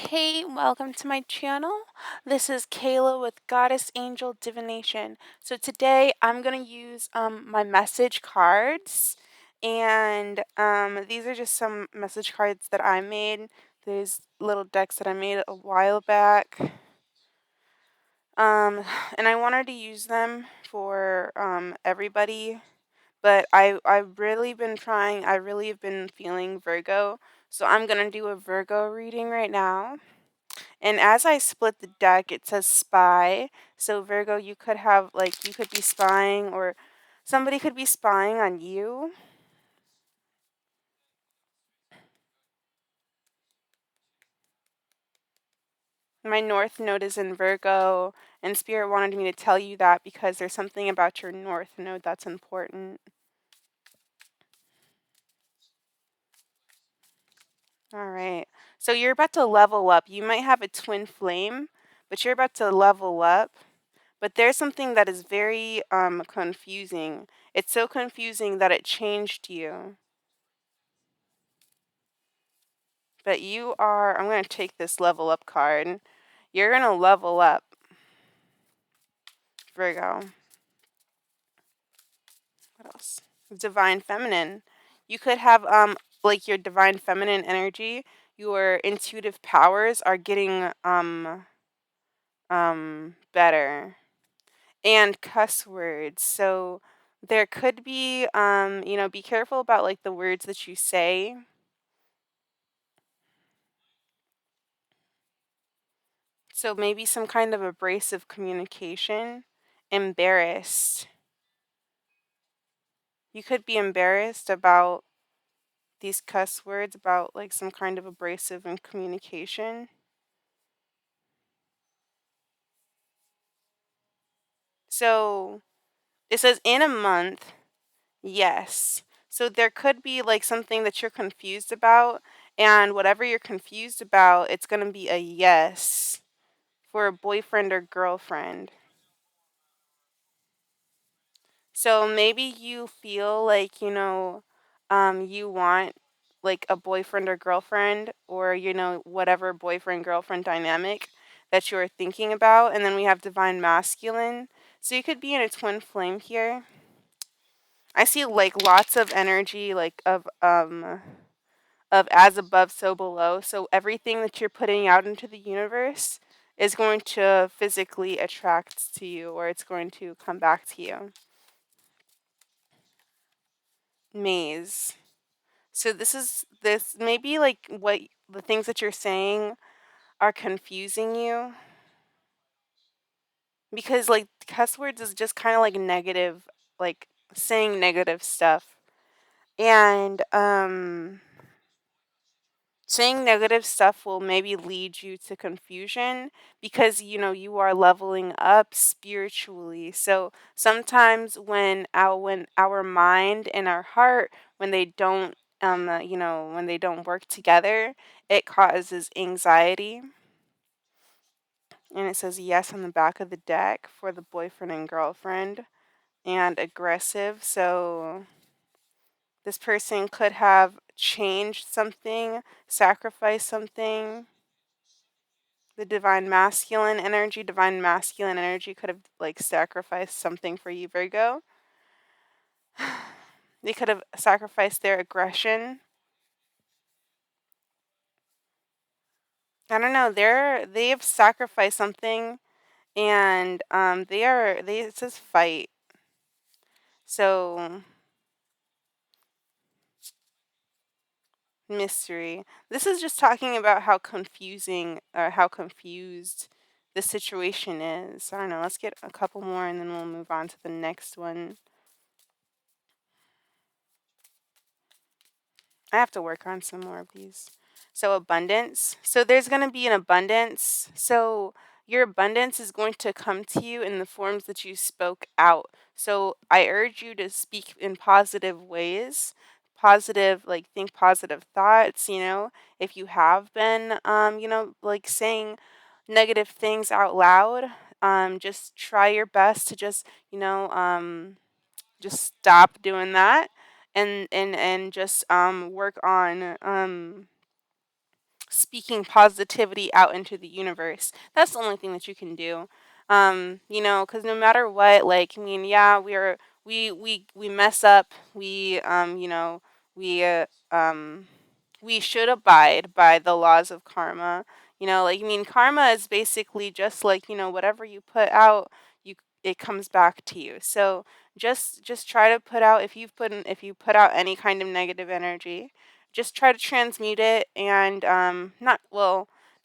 Hey, welcome to my channel. This is Kayla with Goddess Angel Divination. So today I'm going to use my message cards, and these are just some message cards that I made. There's little decks that I made a while back. Um and I wanted to use them for everybody, but I really have been feeling Virgo. So I'm going to do a Virgo reading right now. And as I split the deck, it says spy. So Virgo, you could be spying, or somebody could be spying on you. My North Node is in Virgo, and Spirit wanted me to tell you that because there's something about your North Node that's important. All right. So you're about to level up. You might have a twin flame, but you're about to level up. But there's something that is very confusing. It's so confusing that it changed you. But I'm going to take this level up card. You're going to level up, Virgo. What else? Divine Feminine. You could have, like your Divine Feminine energy, your intuitive powers are getting, better. And cuss words. So there could be, be careful about like the words that you say. So maybe some kind of abrasive communication. Embarrassed. You could be embarrassed about these cuss words, about like some kind of abrasive in communication. So it says in a month, yes. So there could be like something that you're confused about, and whatever you're confused about, it's going to be a yes for a boyfriend or girlfriend. So maybe you feel like, you want like a boyfriend or girlfriend, or, whatever boyfriend girlfriend dynamic that you're thinking about. And then we have divine masculine. So you could be in a twin flame here. I see like lots of energy, like of as above, so below. So everything that you're putting out into the universe is going to physically attract to you, or it's going to come back to you. Maze. So this maybe like what the things that you're saying are confusing you, because like cuss words is just kind of like negative, like saying negative stuff. And saying negative stuff will maybe lead you to confusion because you are leveling up spiritually. So sometimes when our mind and our heart, when they don't when they don't work together, it causes anxiety. And it says yes on the back of the deck for the boyfriend and girlfriend, and aggressive. So this person could have changed something, sacrificed something. The divine masculine energy could have like sacrificed something for you, Virgo. They could have sacrificed their aggression. I don't know. They've sacrificed something, and they it says fight. So mystery. This is just talking about how confusing, or how confused the situation is. I don't know. Let's get a couple more and then we'll move on to the next one. I have to work on some more of these. So abundance. So there's going to be an abundance. So your abundance is going to come to you in the forms that you spoke out. So I urge you to speak in positive ways. Positive, like think positive thoughts, if you have been like saying negative things out loud, just try your best to just stop doing that, and just work on speaking positivity out into the universe. That's the only thing that you can do. Because no matter what, like, I mean, yeah, we mess up. We we should abide by the laws of karma. Like, I mean, karma is basically just like, whatever you put out, you it comes back to you. So just try to put out, if you put out any kind of negative energy, just try to transmute it, and not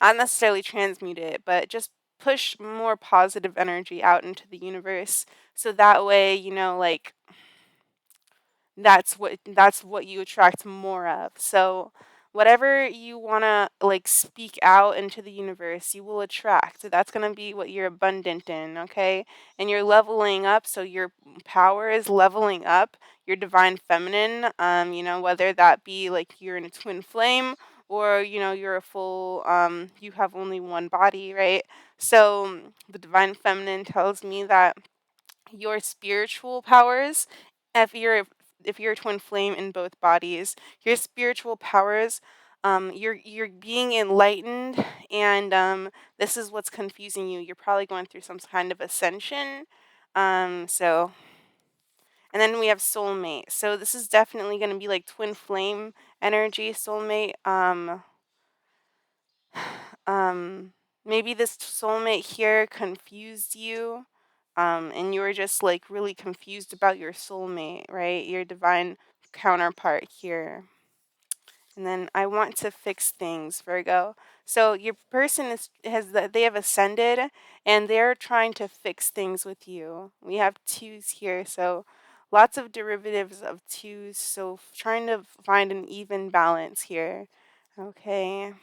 necessarily transmute it, but just push more positive energy out into the universe, so that way, like, that's what you attract more of. So whatever you want to, like, speak out into the universe, you will attract. So that's going to be what you're abundant in, okay? And you're leveling up, so your power is leveling up. Your divine feminine, whether that be like you're in a twin flame, or you're a full, you have only one body, right? So the divine feminine tells me that your spiritual powers, if you're if you're a twin flame in both bodies, your spiritual powers, you're being enlightened, and this is what's confusing you. You're probably going through some kind of ascension. So, and then we have soulmate. So this is definitely going to be like twin flame energy, soulmate. Um, Maybe this soulmate here confused you, and you were just like really confused about your soulmate, right? Your divine counterpart here. And then I want to fix things, Virgo. So your person they have ascended, and they're trying to fix things with you. We have twos here, so lots of derivatives of twos. So trying to find an even balance here. Okay.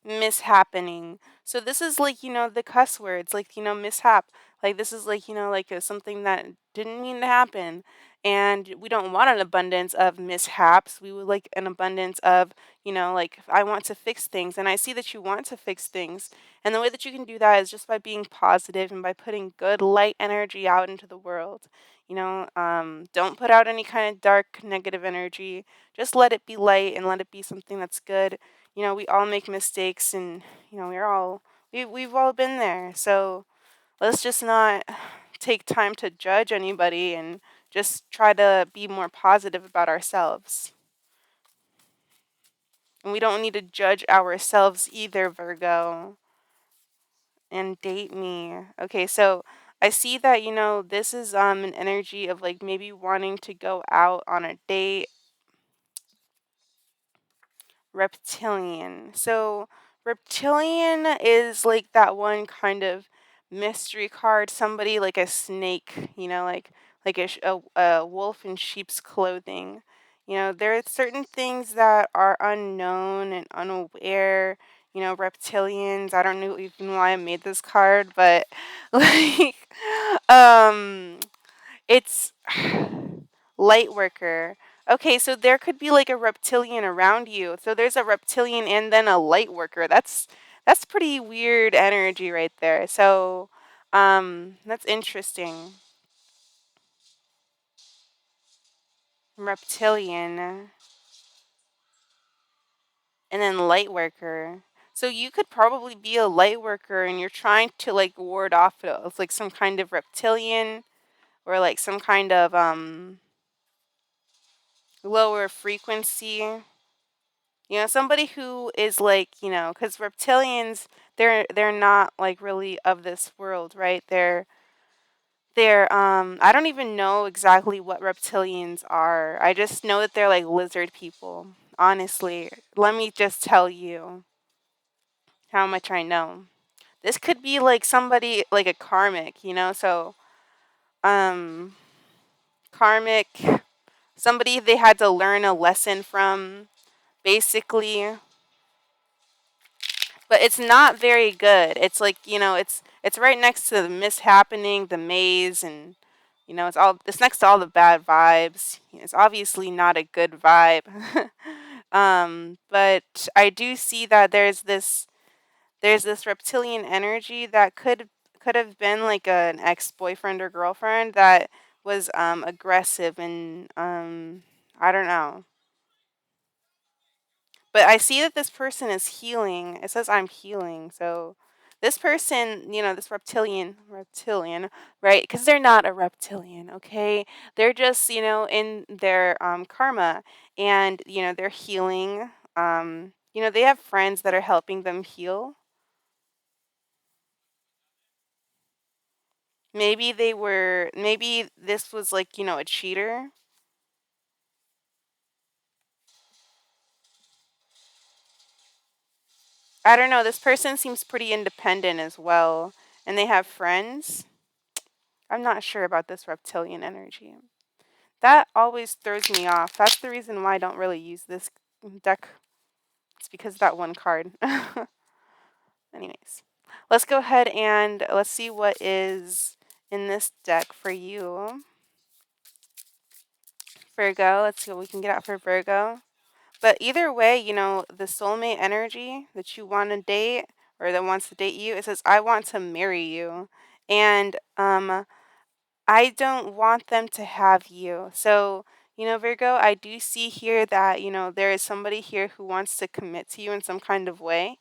Mishappening. So this is like, the cuss words, like, mishap. Like, this is like, like, something that didn't mean to happen. And we don't want an abundance of mishaps. We would like an abundance of, like, I want to fix things. And I see that you want to fix things. And the way that you can do that is just by being positive and by putting good light energy out into the world. Don't put out any kind of dark, negative energy. Just let it be light and let it be something that's good. We all make mistakes, and we've all been there. So let's just not take time to judge anybody, and just try to be more positive about ourselves. And we don't need to judge ourselves either, Virgo. And date me. Okay, so I see that, this is an energy of like maybe wanting to go out on a date. Reptilian. So reptilian is like that one kind of mystery card, somebody like a snake, like a wolf in sheep's clothing. There are certain things that are unknown and unaware. Reptilians. I don't know even why I made this card, but like, um, it's light worker. Okay, so there could be like a reptilian around you. So there's a reptilian and then a light worker. That's pretty weird energy right there. So that's interesting. Reptilian and then light worker. So you could probably be a light worker, and you're trying to like ward off of like some kind of reptilian, or like some kind of lower frequency. Somebody who is like, because reptilians, they're not like really of this world, right? They're I don't even know exactly what reptilians are. I just know that they're like lizard people. Honestly, let me just tell you how much I know. This could be like somebody like a karmic, so um karmic, somebody they had to learn a lesson from, basically. But it's not very good. It's like, it's right next to the mishappening, the maze, and it's next to all the bad vibes. It's obviously not a good vibe. But I do see that there's this reptilian energy that could have been like an ex-boyfriend or girlfriend that was aggressive, and I don't know. But I see that this person is healing. It says I'm healing. So this person, this reptilian, right? Because they're not a reptilian, okay? They're just, in their karma, and they're healing. They have friends that are helping them heal. Maybe this was like, a cheater. I don't know. This person seems pretty independent as well, and they have friends. I'm not sure about this reptilian energy. That always throws me off. That's the reason why I don't really use this deck. It's because of that one card. Anyways, let's go ahead and let's see what is in this deck for you, Virgo. Let's see what we can get out for Virgo. But either way, the soulmate energy that you want to date or that wants to date you, it says, I want to marry you. And I don't want them to have you. So, Virgo, I do see here that, there is somebody here who wants to commit to you in some kind of way,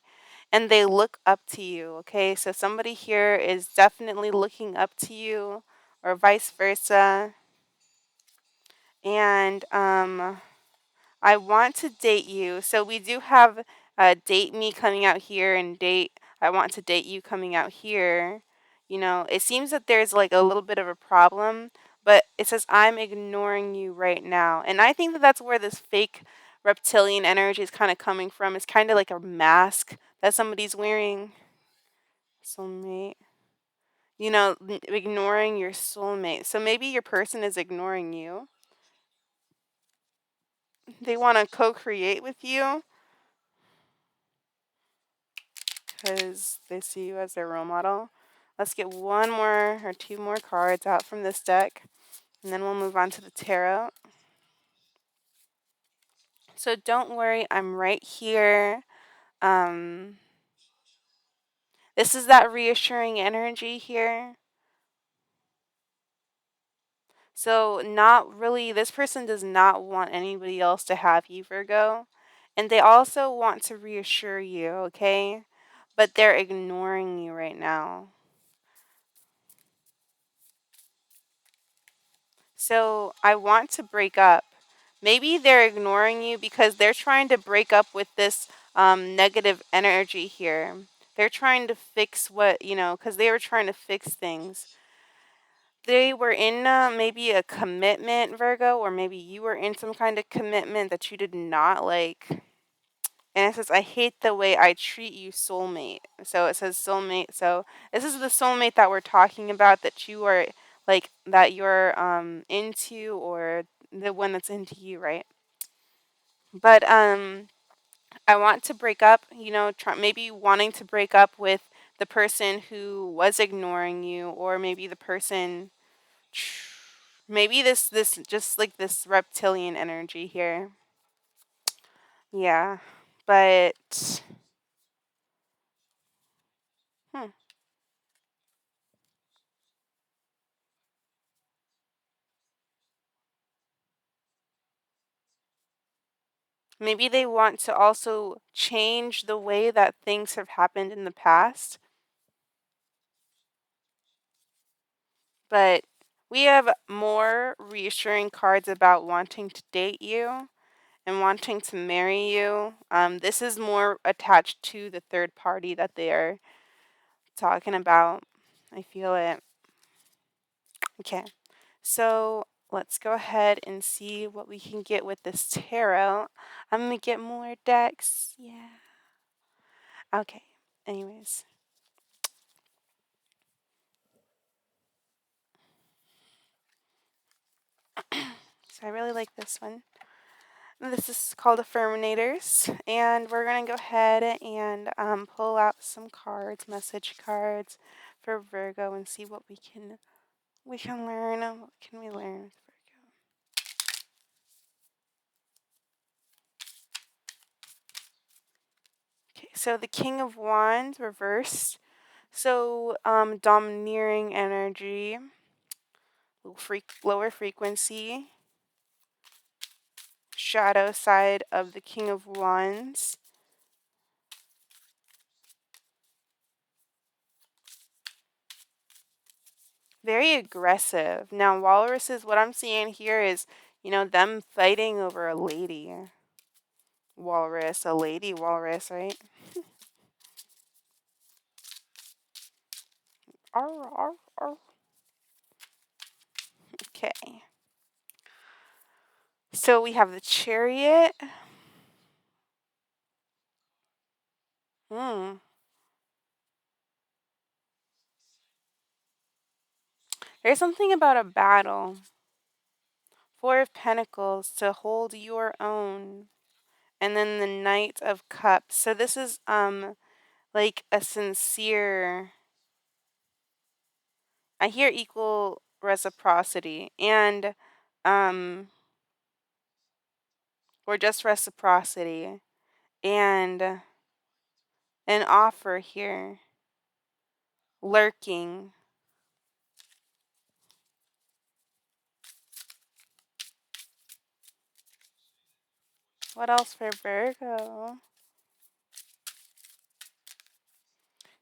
and they look up to you. Okay. So somebody here is definitely looking up to you, or vice versa. And I want to date you. So we do have date me coming out here, and date I want to date you coming out here. It seems that there's like a little bit of a problem, but it says I'm ignoring you right now. And I think that that's where this fake reptilian energy is kind of coming from. It's kind of like a mask that somebody's wearing. Soulmate. Ignoring your soulmate. So maybe your person is ignoring you. They want to co create with you because they see you as their role model. Let's get one more or two more cards out from this deck, and then we'll move on to the tarot. So don't worry, I'm right here. Um, this is that reassuring energy here. So, not really, this person does not want anybody else to have you, Virgo. And they also want to reassure you, okay? But they're ignoring you right now. So I want to break up. Maybe they're ignoring you because they're trying to break up with this negative energy here. They're trying to fix because they were trying to fix things. They were in maybe a commitment, Virgo, or maybe you were in some kind of commitment that you did not like. And it says, I hate the way I treat you, soulmate. So it says soulmate. So this is the soulmate that we're talking about, that you are like, that you're into, or the one that's into you, right? But I want to break up, maybe wanting to break up with the person who was ignoring you, or maybe the person, maybe this just like this reptilian energy here. Yeah. But hmm. Maybe they want to also change the way that things have happened in the past, but we have more reassuring cards about wanting to date you and wanting to marry you. This is more attached to the third party that they are talking about. I feel it. Okay, so let's go ahead and see what we can get with this tarot. I'm gonna get more decks. Yeah. Okay. Anyways. So I really like this one. This is called Affirminators, and we're going to go ahead and pull out some cards, message cards for Virgo, and see what we can learn. What can we learn with Virgo? Okay, so the King of Wands reversed. So domineering energy, lower frequency, shadow side of the King of Wands. Very aggressive. Now, walruses, what I'm seeing here is, them fighting over a lady walrus, a lady walrus, right? Arr, arr, arr. Okay. So we have the chariot. Hmm. There's something about a battle. Four of Pentacles to hold your own. And then the Knight of Cups. So this is like a sincere, I hear equal reciprocity and um or just reciprocity and an offer here lurking. What else for Virgo?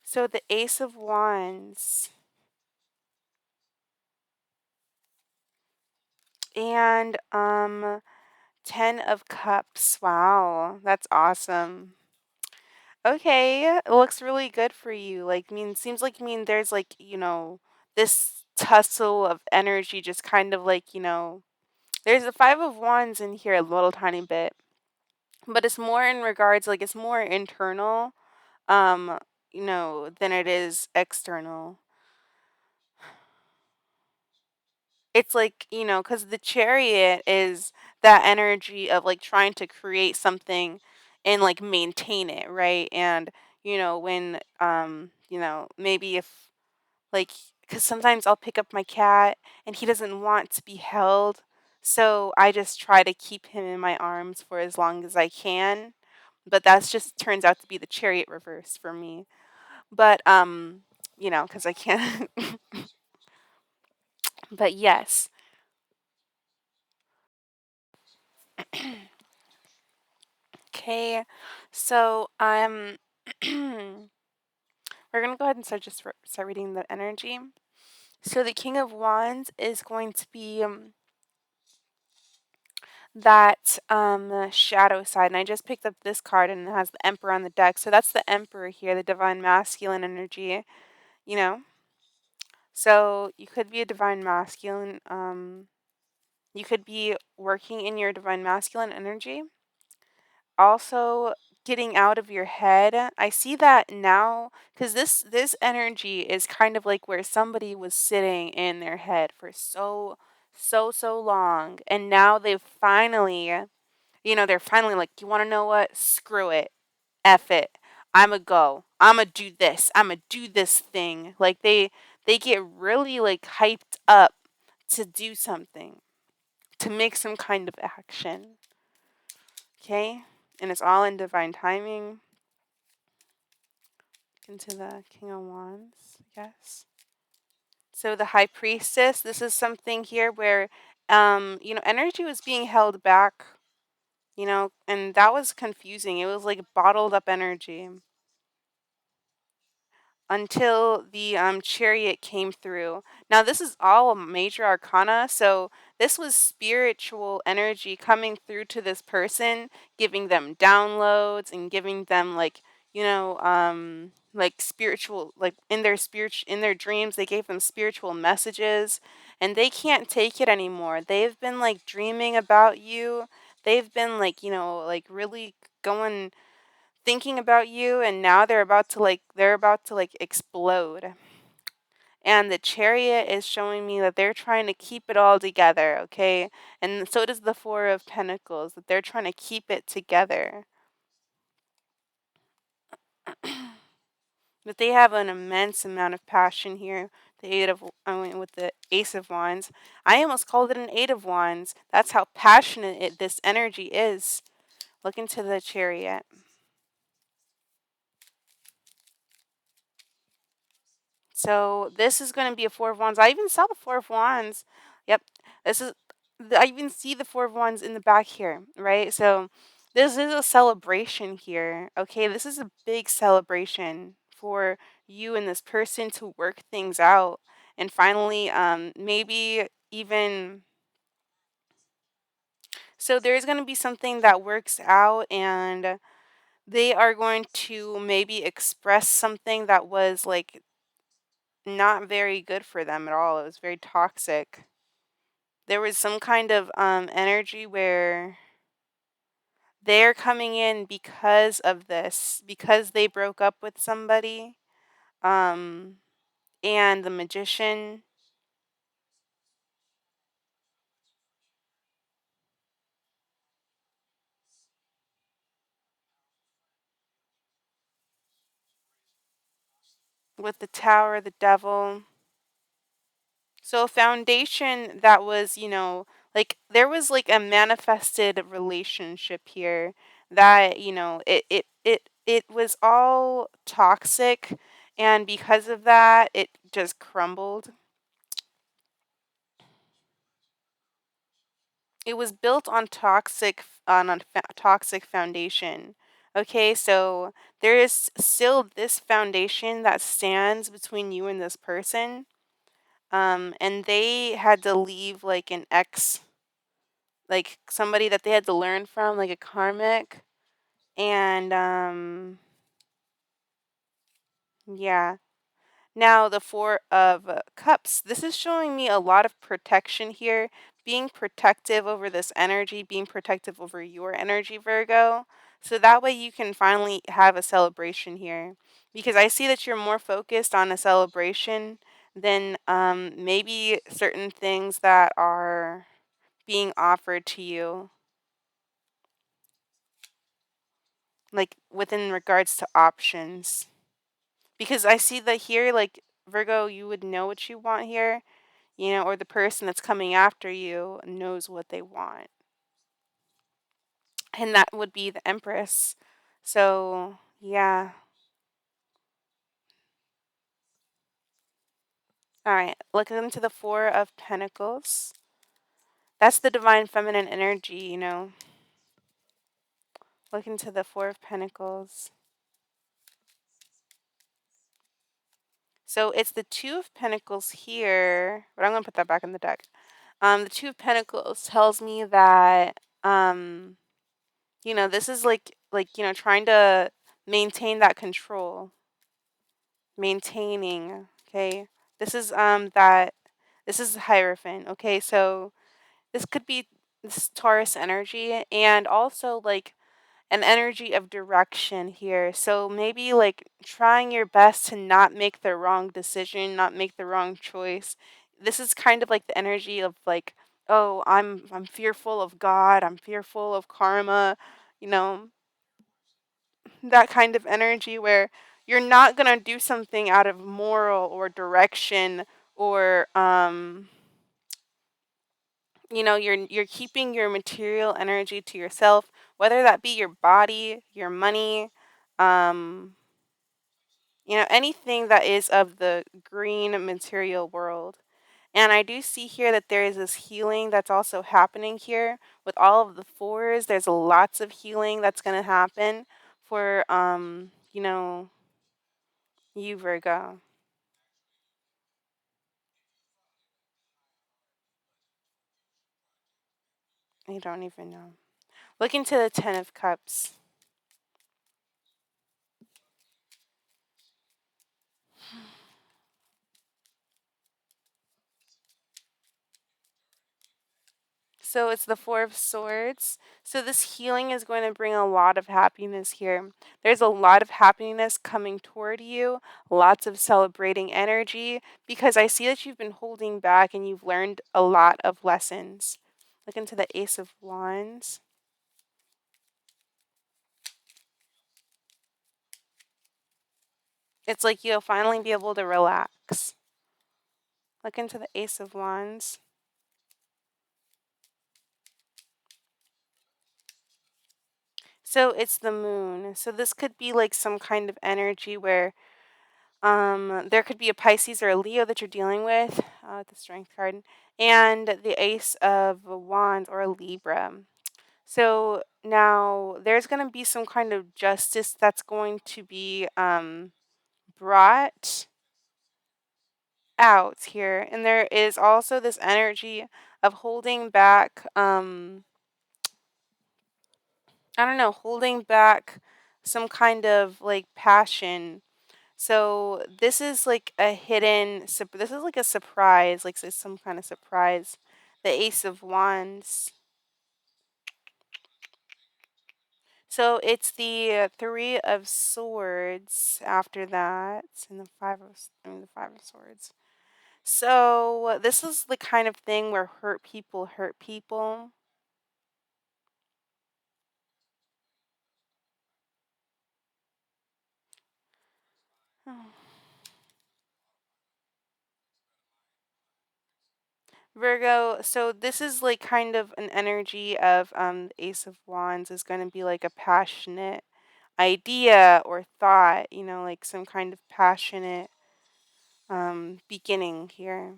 So the Ace of Wands and 10 of Cups. Wow, that's awesome. Okay, it looks really good for you. Like, seems like, there's like, this tussle of energy just kind of like, there's a 5 of Wands in here a little tiny bit, but it's more in regards, like, it's more internal, um, than it is external. It's like, because the chariot is that energy of like trying to create something and like maintain it, right? And, when, maybe if like, because sometimes I'll pick up my cat and he doesn't want to be held. So I just try to keep him in my arms for as long as I can. But that's just turns out to be the chariot reverse for me. But, because I can't. But yes. Okay, so we're gonna go ahead and start reading the energy. So the King of Wands is going to be that shadow side, and I just picked up this card, and it has the Emperor on the deck. So that's the Emperor here, the divine masculine energy. You know, so you could be a divine masculine. You could be working in your divine masculine energy. Also getting out of your head. I see that now because this energy is kind of like where somebody was sitting in their head for so long, and now they've finally, they're finally like, you want to know what? Screw it, F it. I'ma go. I'ma do this. I'ma do this thing. Like they get really like hyped up to do something, to make some kind of action. Okay? And it's all in divine timing. Into the King of Wands, yes. So the High Priestess, this is something here where, energy was being held back, and that was confusing. It was like bottled up energy until the chariot came through. Now, this is all a major arcana, so this was spiritual energy coming through to this person, giving them downloads and giving them like spiritual, like in their dreams, they gave them spiritual messages, and they can't take it anymore. They've been like dreaming about you. They've been like, like really going thinking about you, and now they're about to like explode. And the chariot is showing me that they're trying to keep it all together, okay? And so does the 4 of Pentacles, that they're trying to keep it together. But they have an immense amount of passion here. With the Ace of Wands. I almost called it an 8 of Wands. That's how passionate this energy is. Look into the chariot. So this is going to be a 4 of Wands. I even saw the 4 of Wands. Yep. This is I even see the Four of Wands in the back here, right? So this is a celebration here. Okay, this is a big celebration for you and this person to work things out and finally maybe even so there's going to be something that works out and they are going to maybe express something that was like not very good for them at all. It was very toxic. There was some kind of energy where they're coming in because of this, because they broke up with somebody. Um, and the magician with the tower, the devil. So a foundation that was, like there was like a manifested relationship here that, it was all toxic and because of that it just crumbled. It was built on toxic foundation. Okay, so there is still this foundation that stands between you and this person. And they had to leave like an ex, like somebody that they had to learn from, like a karmic. And yeah. Now, the Four of Cups. This is showing me a lot of protection here, being protective over this energy, being protective over your energy, Virgo. So that way you can finally have a celebration here. Because I see that you're more focused on a celebration than maybe certain things that are being offered to you, like within regards to options. Because I see that here, like Virgo, you would know what you want here, or the person that's coming after you knows what they want. And that would be the Empress. So, yeah. All right. Look into the Four of Pentacles. That's the divine feminine. Look into the Four of Pentacles. So it's the Two of Pentacles here, but I'm going to put that back in the deck. The Two of Pentacles tells me that this is like trying to maintain that control, maintaining, okay? This is Hierophant, okay? So this could be this Taurus energy and also like an energy of direction here. So maybe like trying your best to not make the wrong decision, not make the wrong choice. This is kind of like the energy of like, oh, I'm fearful of God, I'm fearful of karma, you know, that kind of energy where you're not going to do something out of moral or direction or you're keeping your material energy to yourself, whether that be your body, your money, um anything that is of the green material world. And I do see here that there is this healing that's also happening here with all of the fours. There's lots of healing that's going to happen for you, Virgo. I don't even know. Look into the Ten of Cups. So it's the Four of Swords. So this healing is going to bring a lot of happiness here. There's a lot of happiness coming toward you, lots of celebrating energy, because I see that you've been holding back and you've learned a lot of lessons. Look into the Ace of Wands. It's like you'll finally be able to relax. Look into the Ace of Wands. So it's the moon. So this could be like some kind of energy where There could be a Pisces or a Leo that you're dealing with, the Strength card, and the Ace of Wands or a Libra. So now there's going to be some kind of justice that's going to be brought out here. And there is also this energy of holding back, I don't know, holding back some kind of like passion. So this is like a this is like a surprise, like some kind of surprise. The Ace of Wands. So it's the Three of Swords after that, and the the Five of Swords. So this is the kind of thing where hurt people hurt people. Virgo, so this is like kind of an energy of the Ace of Wands is going to be like a passionate idea or thought, like some kind of passionate beginning here.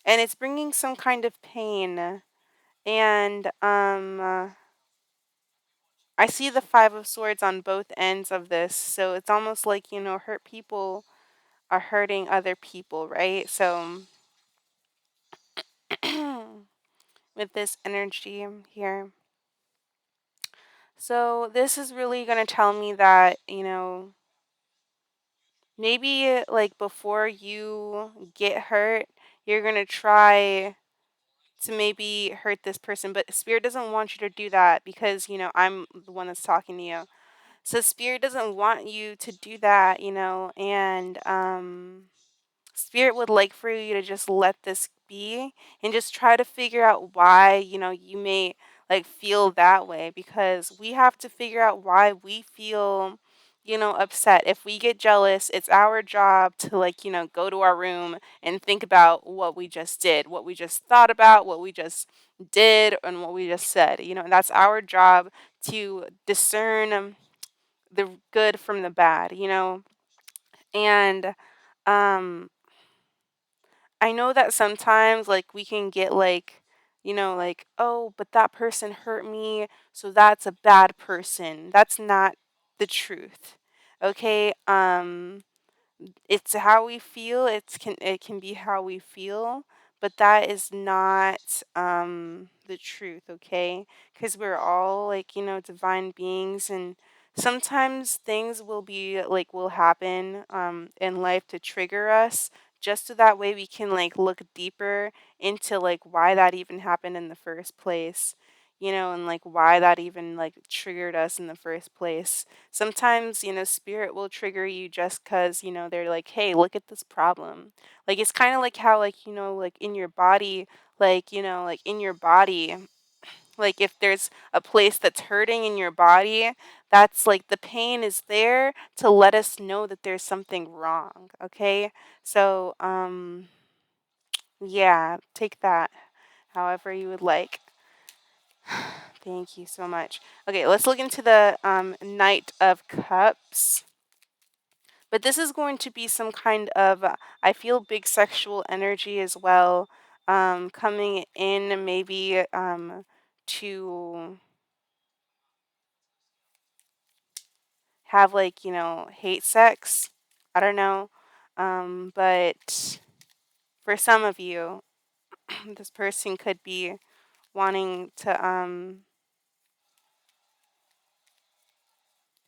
And it's bringing some kind of pain. And I see the Five of Swords on both ends of this. So it's almost like, hurt people are hurting other people, right? So with this energy here. So this is really going to tell me that, maybe like before you get hurt, you're going to try to maybe hurt this person, but spirit doesn't want you to do that because, I'm the one that's talking to you. So spirit doesn't want you to do that, and spirit would like for you to just let this be and just try to figure out why, you may like feel that way because we have to figure out why we feel, upset. If we get jealous, it's our job to like, go to our room and think about what we just did, what we just thought about, what we just did, and what we just said, and that's our job to discern the good from the bad, and um I know that sometimes like we can get like, like, oh, but that person hurt me, so that's a bad person. That's not the truth. Okay? It's how we feel. It can be how we feel, but that is not the truth, okay? Because we're all like, divine beings, and sometimes things will happen in life to trigger us just so that way we can like look deeper into like why that even happened in the first place, and like why that even like triggered us in the first place. Sometimes, spirit will trigger you just because, they're like, hey, look at this problem. Like, it's kind of like how, like, like in your body, like in your body, like if there's a place that's hurting in your body, that's like the pain is there to let us know that there's something wrong. Okay. So, yeah, take that however you would like. Thank you so much. Okay, let's look into the Knight of Cups. But this is going to be some kind of, I feel big sexual energy as well, coming in maybe to have like, hate sex. I don't know. But for some of you, this person could be wanting to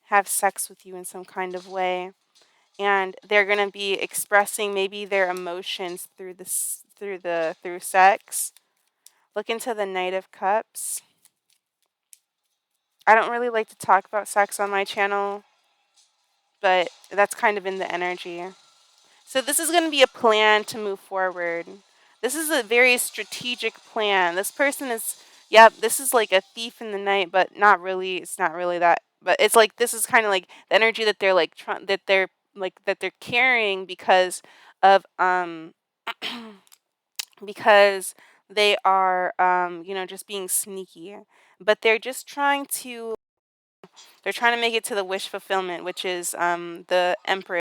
have sex with you in some kind of way. And they're going to be expressing maybe their emotions through sex. Look into the Knight of Cups. I don't really like to talk about sex on my channel, but that's kind of in the energy. So this is going to be a plan to move forward. This is a very strategic plan. This person is, yep, this is like a thief in the night, but not really. It's not really that. But it's like this is kind of like the energy that they're like that they're carrying because of because they are just being sneaky. But they're trying to make it to the wish fulfillment, which is the Empress.